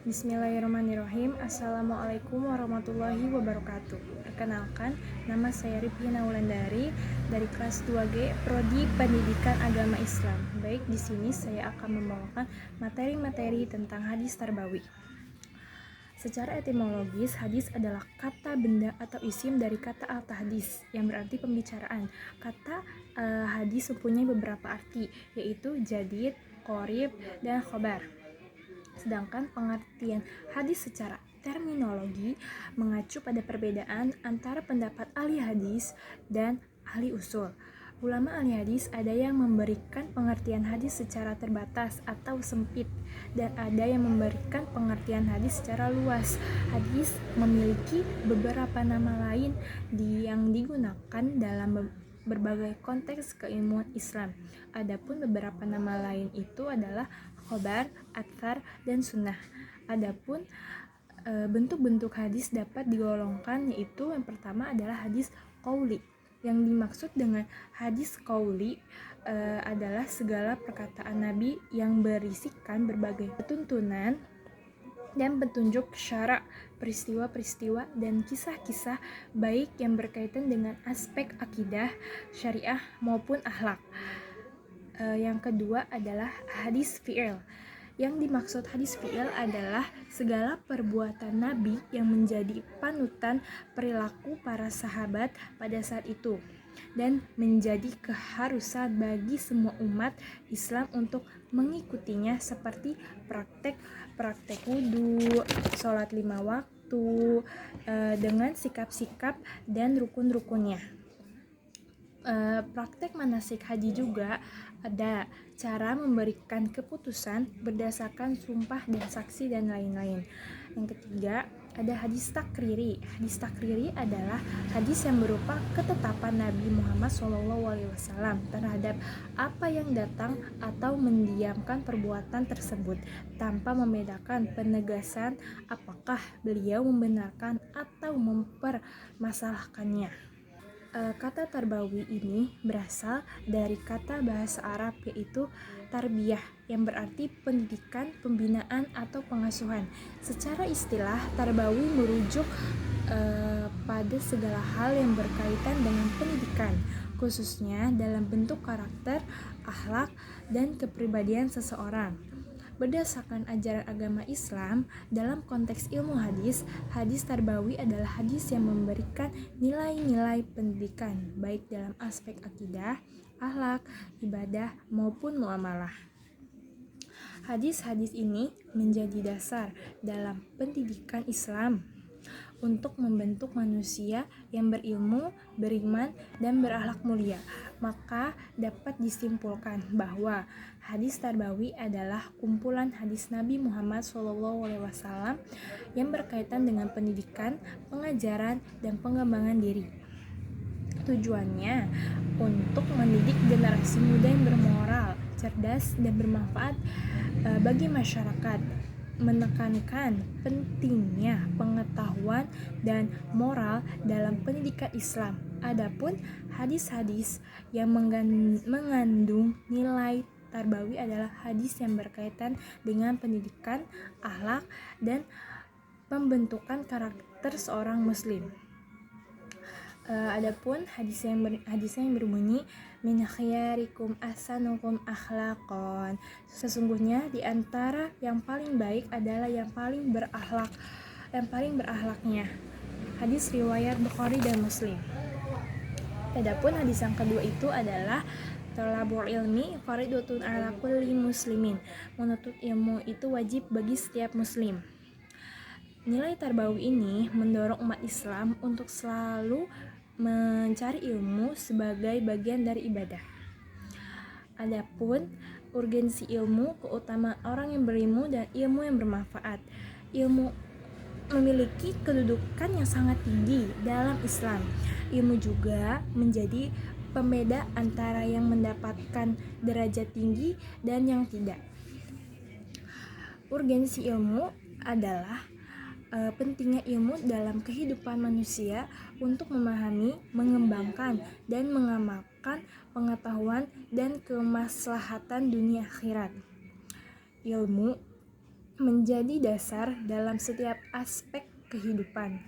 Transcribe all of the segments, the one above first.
Bismillahirrahmanirrahim. Assalamualaikum warahmatullahi wabarakatuh. Perkenalkan, nama saya Rifina Wulandari dari kelas 2G Prodi Pendidikan Agama Islam. Baik, di sini saya akan membawakan materi-materi tentang hadis tarbawi. Secara etimologis, hadis adalah kata benda atau isim dari kata al-tahdis yang berarti pembicaraan. Kata hadis mempunyai beberapa arti, yaitu jadid, qorib, dan khobar. Sedangkan pengertian hadis secara terminologi mengacu pada perbedaan antara pendapat ahli hadis dan ahli usul. Ulama ahli hadis ada yang memberikan pengertian hadis secara terbatas atau sempit, dan ada yang memberikan pengertian hadis secara luas. Hadis memiliki beberapa nama lain yang digunakan dalam berbagai konteks keilmuan Islam. Adapun beberapa nama lain itu adalah khobar, athar, dan sunnah. Adapun bentuk-bentuk hadis dapat digolongkan, yaitu yang pertama adalah hadis qauli. Yang dimaksud dengan hadis qauli adalah segala perkataan Nabi yang berisikan berbagai tuntunan dan petunjuk syara, peristiwa-peristiwa, dan kisah-kisah baik yang berkaitan dengan aspek akidah, syariah, maupun akhlak. Yang kedua adalah hadis fi'il. Yang dimaksud hadis fi'il adalah segala perbuatan Nabi yang menjadi panutan perilaku para sahabat pada saat itu dan menjadi keharusan bagi semua umat Islam untuk mengikutinya, seperti praktek wudu, sholat 5 waktu, dengan sikap-sikap dan rukun-rukunnya. Praktek manasik haji juga ada cara memberikan keputusan berdasarkan sumpah dan saksi dan lain-lain. Yang ketiga ada hadis takriri. Hadis takriri adalah hadis yang berupa ketetapan Nabi Muhammad SAW terhadap apa yang datang atau mendiamkan perbuatan tersebut tanpa membedakan penegasan apakah beliau membenarkan atau mempermasalahkannya. Kata tarbawi ini berasal dari kata bahasa Arab, yaitu tarbiyah, yang berarti pendidikan, pembinaan, atau pengasuhan. Secara istilah, tarbawi merujuk pada segala hal yang berkaitan dengan pendidikan, khususnya dalam bentuk karakter, akhlak, dan kepribadian seseorang. Berdasarkan ajaran agama Islam, dalam konteks ilmu hadis, hadis tarbawi adalah hadis yang memberikan nilai-nilai pendidikan, baik dalam aspek akidah, akhlak, ibadah, maupun muamalah. Hadis-hadis ini menjadi dasar dalam pendidikan Islam untuk membentuk manusia yang berilmu, beriman, dan berakhlak mulia. Maka dapat disimpulkan bahwa hadis tarbawi adalah kumpulan hadis Nabi Muhammad SAW yang berkaitan dengan pendidikan, pengajaran, dan pengembangan diri. Tujuannya untuk mendidik generasi muda yang bermoral, cerdas, dan bermanfaat bagi masyarakat, menekankan pentingnya pengetahuan dan moral dalam pendidikan Islam. Adapun hadis-hadis yang mengandung nilai tarbawi adalah hadis yang berkaitan dengan pendidikan, akhlak, dan pembentukan karakter seorang muslim. Adapun hadisnya yang berbunyi min khiyarikum ahsanukum akhlaqan. Sesungguhnya di antara yang paling baik adalah yang paling berakhlaknya. Hadis riwayat Bukhari dan Muslim. Adapun hadis yang kedua itu adalah thalabul ilmi faridatun ala kulli muslimin. Menuntut ilmu itu wajib bagi setiap muslim. Nilai tarbawi ini mendorong umat Islam untuk selalu mencari ilmu sebagai bagian dari ibadah. Adapun urgensi ilmu, keutamaan orang yang berilmu, dan ilmu yang bermanfaat. Ilmu memiliki kedudukan yang sangat tinggi dalam Islam. Ilmu juga menjadi pembeda antara yang mendapatkan derajat tinggi dan yang tidak. Urgensi ilmu adalah pentingnya ilmu dalam kehidupan manusia untuk memahami, mengembangkan, dan mengamalkan pengetahuan dan kemaslahatan dunia akhirat. Ilmu menjadi dasar dalam setiap aspek kehidupan,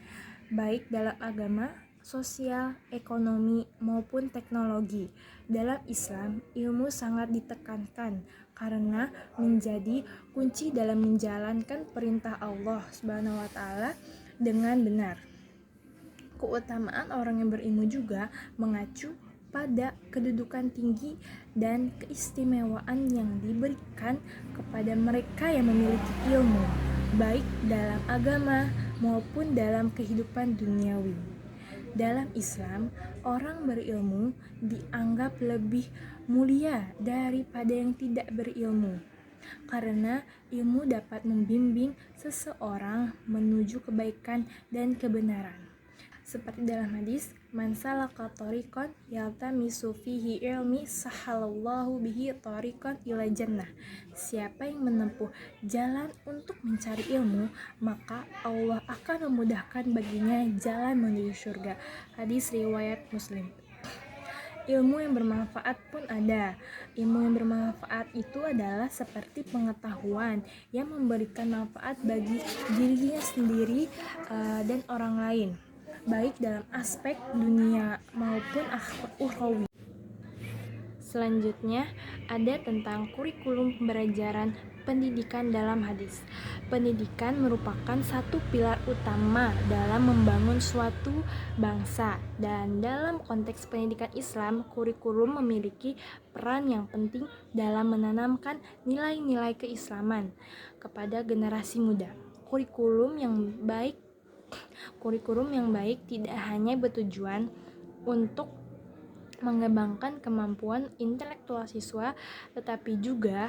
baik dalam agama, sosial, ekonomi, maupun teknologi. Dalam Islam, ilmu sangat ditekankan karena menjadi kunci dalam menjalankan perintah Allah Subhanahu wa taala dengan benar. Keutamaan orang yang berilmu juga mengacu pada kedudukan tinggi dan keistimewaan yang diberikan kepada mereka yang memiliki ilmu, baik dalam agama maupun dalam kehidupan duniawi. Dalam Islam, orang berilmu dianggap lebih mulia daripada yang tidak berilmu, karena ilmu dapat membimbing seseorang menuju kebaikan dan kebenaran. Seperti dalam hadis, man salaka tariqan yaltamisu fihi ilmi sahalallahu bihi tariqan ila jannah. Siapa yang menempuh jalan untuk mencari ilmu, maka Allah akan memudahkan baginya jalan menuju surga. Hadis riwayat Muslim. Ilmu yang bermanfaat pun ada. Ilmu yang bermanfaat itu adalah seperti pengetahuan yang memberikan manfaat bagi dirinya sendiri dan orang lain, baik dalam aspek dunia maupun ukhrawi. Selanjutnya ada tentang kurikulum pembelajaran pendidikan dalam hadis. Pendidikan merupakan satu pilar utama dalam membangun suatu bangsa, dan dalam konteks pendidikan Islam, kurikulum memiliki peran yang penting dalam menanamkan nilai-nilai keislaman kepada generasi muda. Kurikulum yang baik tidak hanya bertujuan untuk mengembangkan kemampuan intelektual siswa, tetapi juga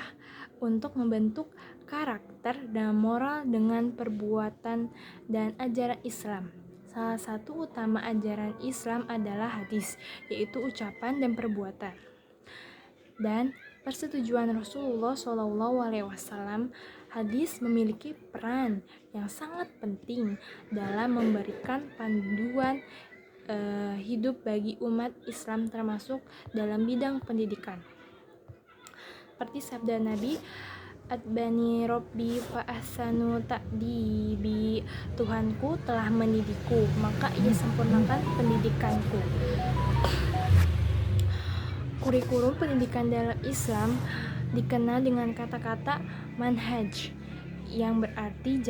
untuk membentuk karakter dan moral dengan perbuatan dan ajaran Islam. Salah satu utama ajaran Islam adalah hadis, yaitu ucapan dan perbuatan. Dan persetujuan Rasulullah SAW, hadis memiliki peran yang sangat penting dalam memberikan panduan hidup bagi umat Islam, termasuk dalam bidang pendidikan. Seperti sabda Nabi, Adbani Robbi fa ahsanu ta'dibi, Tuhanku telah mendidikku, maka ia sempurnakan pendidikanku. Kurikulum pendidikan dalam Islam dikenal dengan kata-kata manhaj, yang berarti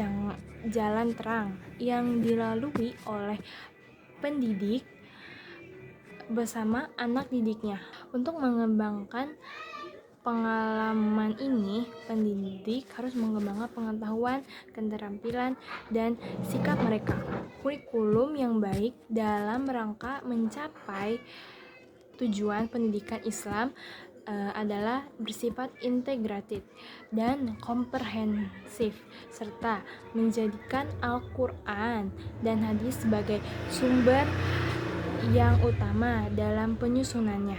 jalan terang yang dilalui oleh pendidik bersama anak didiknya. Untuk mengembangkan pengalaman ini, pendidik harus mengembangkan pengetahuan, keterampilan, dan sikap mereka. Kurikulum yang baik dalam rangka mencapai tujuan pendidikan Islam adalah bersifat integratif dan komprehensif, serta menjadikan Al-Quran dan hadis sebagai sumber yang utama dalam penyusunannya,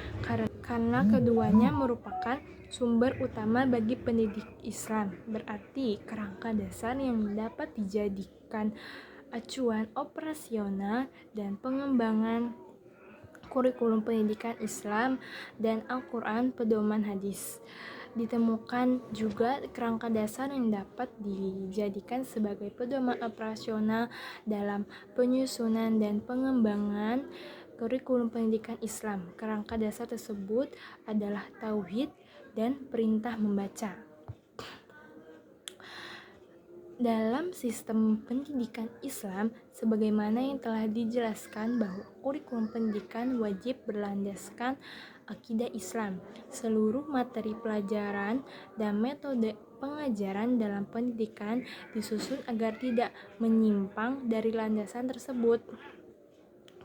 karena keduanya merupakan sumber utama bagi pendidik Islam. Berarti kerangka dasar yang dapat dijadikan acuan operasional dan pengembangan kurikulum pendidikan Islam dan Al-Quran pedoman hadis. Ditemukan juga kerangka dasar yang dapat dijadikan sebagai pedoman operasional dalam penyusunan dan pengembangan kurikulum pendidikan Islam. Kerangka dasar tersebut adalah tauhid dan perintah membaca. Dalam sistem pendidikan Islam, sebagaimana yang telah dijelaskan bahwa kurikulum pendidikan wajib berlandaskan akidah Islam. Seluruh materi pelajaran dan metode pengajaran dalam pendidikan disusun agar tidak menyimpang dari landasan tersebut.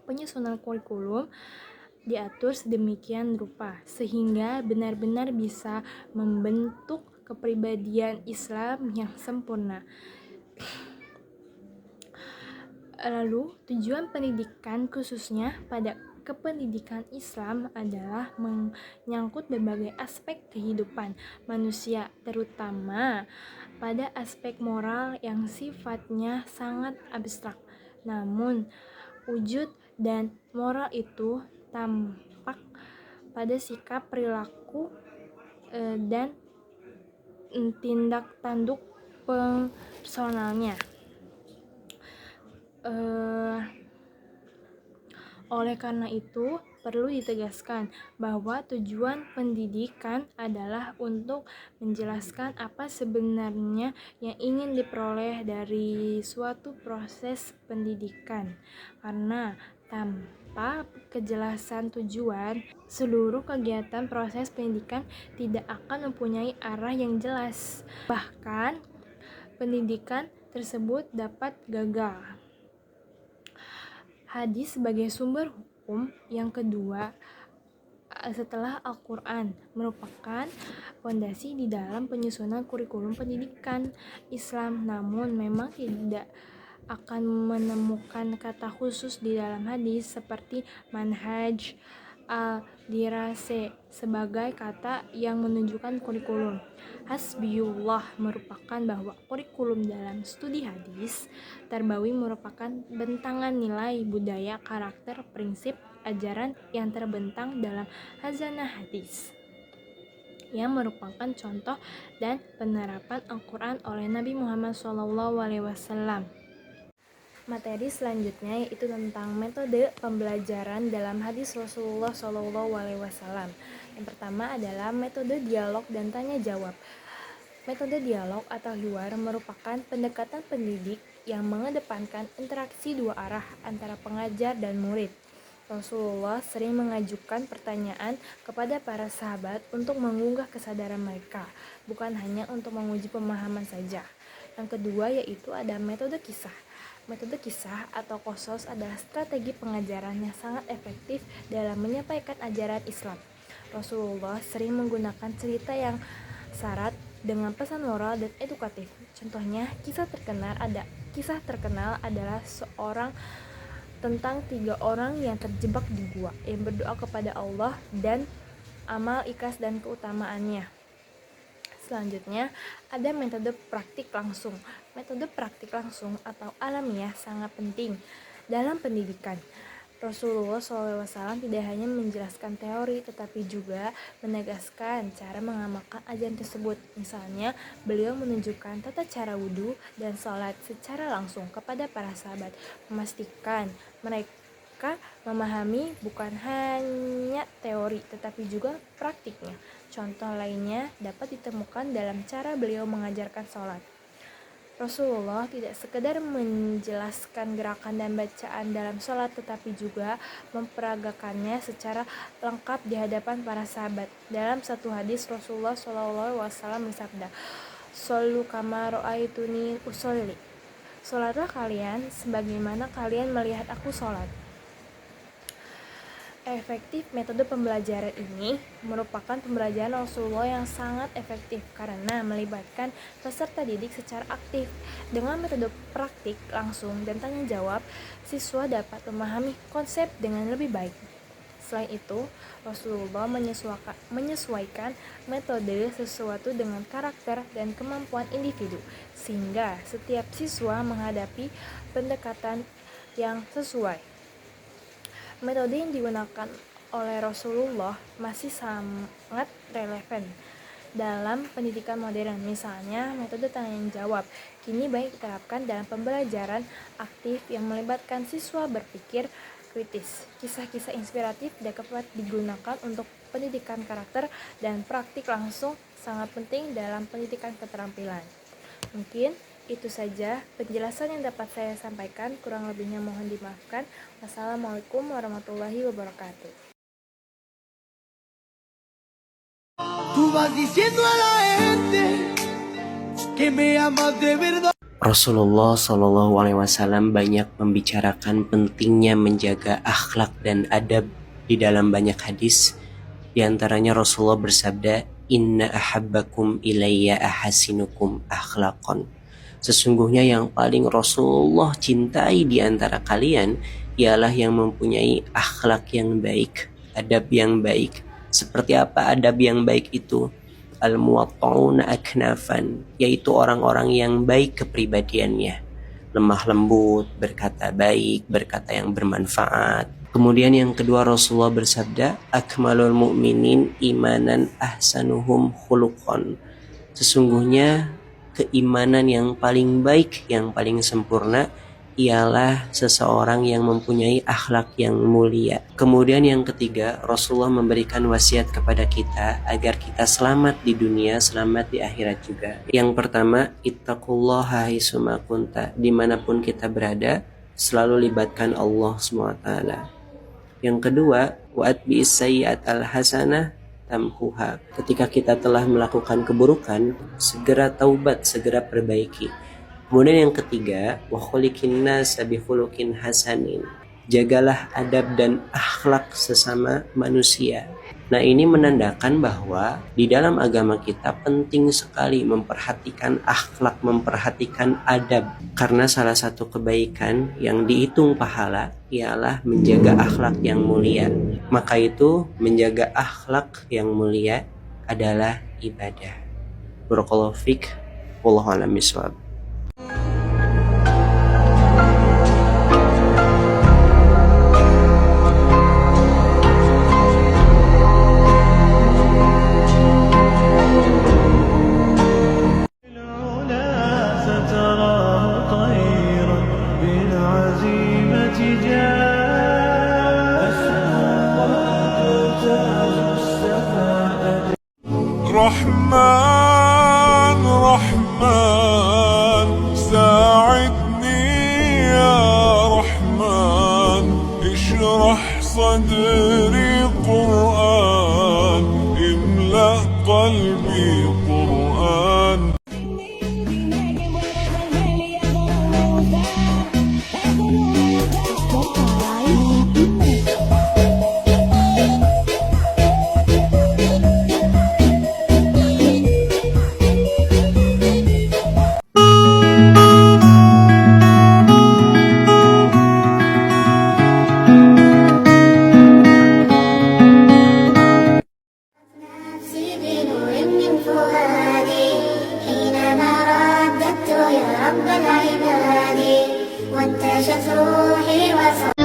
Penyusunan kurikulum diatur sedemikian rupa sehingga benar-benar bisa membentuk kepribadian Islam yang sempurna. Lalu, tujuan pendidikan khususnya pada kependidikan Islam adalah menyangkut berbagai aspek kehidupan manusia, terutama pada aspek moral yang sifatnya sangat abstrak. Namun, wujud dan moral itu tampak pada sikap, perilaku, dan tindak tanduk personalnya. Oleh karena itu, perlu ditegaskan bahwa tujuan pendidikan adalah untuk menjelaskan apa sebenarnya yang ingin diperoleh dari suatu proses pendidikan. Karena tanpa kejelasan tujuan, seluruh kegiatan proses pendidikan tidak akan mempunyai arah yang jelas. Bahkan, pendidikan tersebut dapat gagal. Hadis sebagai sumber hukum yang kedua setelah Al-Quran merupakan fondasi di dalam penyusunan kurikulum pendidikan Islam. Namun memang tidak akan menemukan kata khusus di dalam hadis seperti manhaj al-dirase sebagai kata yang menunjukkan kurikulum. Hasbiyullah merupakan bahwa kurikulum dalam studi hadis Tarbawi merupakan bentangan nilai, budaya, karakter, prinsip, ajaran yang terbentang dalam hazanah hadis yang merupakan contoh dan penerapan Al-Quran oleh Nabi Muhammad SAW. Materi selanjutnya yaitu tentang metode pembelajaran dalam hadis Rasulullah SAW. Yang pertama adalah metode dialog dan tanya jawab. Metode dialog atau hiwar merupakan pendekatan pendidik yang mengedepankan interaksi dua arah antara pengajar dan murid. Rasulullah sering mengajukan pertanyaan kepada para sahabat untuk menggugah kesadaran mereka, bukan hanya untuk menguji pemahaman saja. Yang kedua yaitu ada metode kisah. Metode kisah atau qasas adalah strategi pengajaran yang sangat efektif dalam menyampaikan ajaran Islam. Rasulullah sering menggunakan cerita yang syarat dengan pesan moral dan edukatif. Contohnya, kisah terkenal adalah seorang tentang 3 orang yang terjebak di gua yang berdoa kepada Allah dan amal ikhlas dan keutamaannya. Selanjutnya, ada metode praktik langsung. Metode praktik langsung atau alamiah sangat penting dalam pendidikan. Rasulullah SAW tidak hanya menjelaskan teori, tetapi juga menegaskan cara mengamalkan ajaran tersebut. Misalnya, beliau menunjukkan tata cara wudhu dan sholat secara langsung kepada para sahabat, memastikan mereka memahami bukan hanya teori, tetapi juga praktiknya. Contoh lainnya dapat ditemukan dalam cara beliau mengajarkan sholat. Rasulullah tidak sekedar menjelaskan gerakan dan bacaan dalam sholat, tetapi juga memperagakannya secara lengkap di hadapan para sahabat. Dalam satu hadis, Rasulullah SAW bersabda, "Shollu kama ra'aituni usolli." Sholatlah kalian sebagaimana kalian melihat aku sholat. Efektif metode pembelajaran ini merupakan pembelajaran Rasulullah yang sangat efektif karena melibatkan peserta didik secara aktif. Dengan metode praktik langsung dan tanya jawab, siswa dapat memahami konsep dengan lebih baik. Selain itu, Rasulullah menyesuaikan metode sesuatu dengan karakter dan kemampuan individu, sehingga setiap siswa menghadapi pendekatan yang sesuai. Metode yang digunakan oleh Rasulullah masih sangat relevan dalam pendidikan modern. Misalnya, metode tanya jawab kini banyak diterapkan dalam pembelajaran aktif yang melibatkan siswa berpikir kritis. Kisah-kisah inspiratif dapat digunakan untuk pendidikan karakter dan praktik langsung sangat penting dalam pendidikan keterampilan. Mungkin itu saja penjelasan yang dapat saya sampaikan, kurang lebihnya mohon dimaafkan. Wassalamualaikum warahmatullahi wabarakatuh. Rasulullah SAW banyak membicarakan pentingnya menjaga akhlak dan adab di dalam banyak hadis. Di antaranya Rasulullah bersabda, "Inna ahabbakum ilayya ahasinukum akhlaqan." Sesungguhnya yang paling Rasulullah cintai di antara kalian ialah yang mempunyai akhlak yang baik, adab yang baik. Seperti apa adab yang baik itu? Al-muwatta'una aknafan, yaitu orang-orang yang baik kepribadiannya, lemah lembut, berkata baik, berkata yang bermanfaat. Kemudian yang kedua, Rasulullah bersabda, akmalul mu'minin imanan ahsanuhum khuluqan. Sesungguhnya keimanan yang paling baik, yang paling sempurna ialah seseorang yang mempunyai akhlak yang mulia. Kemudian yang ketiga, Rasulullah memberikan wasiat kepada kita agar kita selamat di dunia, selamat di akhirat juga. Yang pertama, ittaqullaha haitsuma kunta. Dimanapun kita berada, selalu libatkan Allah SWT. Yang kedua, wa'atbi'is sayyi'at al-hasanah tamhuha. Ketika kita telah melakukan keburukan, segera taubat, segera perbaiki. Kemudian yang ketiga, wa khuliqin nasa bi khuluqin hasanin. Jagalah adab dan akhlak sesama manusia. Nah, ini menandakan bahwa di dalam agama kita penting sekali memperhatikan akhlak, memperhatikan adab. Karena salah satu kebaikan yang dihitung pahala ialah menjaga akhlak yang mulia. Maka itu menjaga akhlak yang mulia adalah ibadah. Barakallahu fiik, wallahu a'lam bishawab. رحمن رحمن ساعدني يا رحمن اشرح صدري قرآن املأ قلبي قرآن.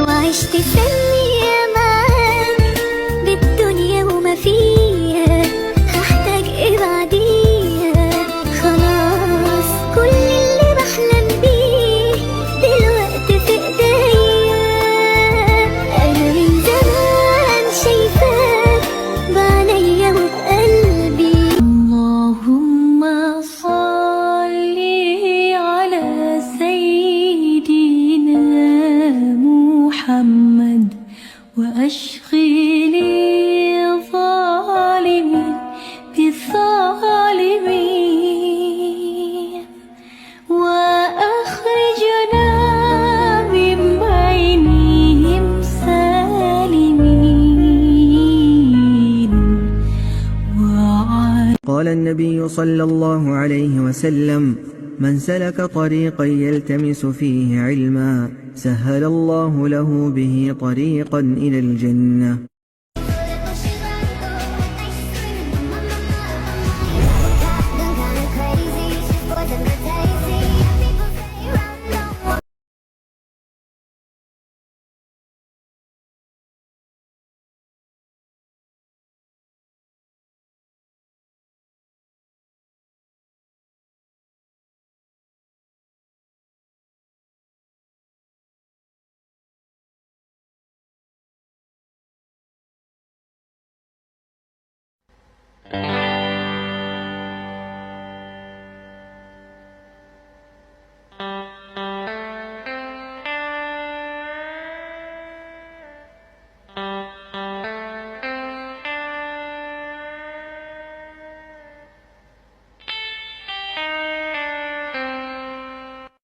وعشت ثانية معاك بالدنيا وما فيها، هحتاج ايه بعديها؟ خلاص كل اللي بحلم بيه دلوقتي في ايديا. انا من زمان شايفاك بعينيا وبقلبي. اللهم صل على سيدنا محمد وأشغل الظالمين بالظالمين وأخرجنا من بينهم سالمين. قال النبي صلى الله عليه وسلم: من سلك طريقا يلتمس فيه علما سهل الله له به طريقا إلى الجنة.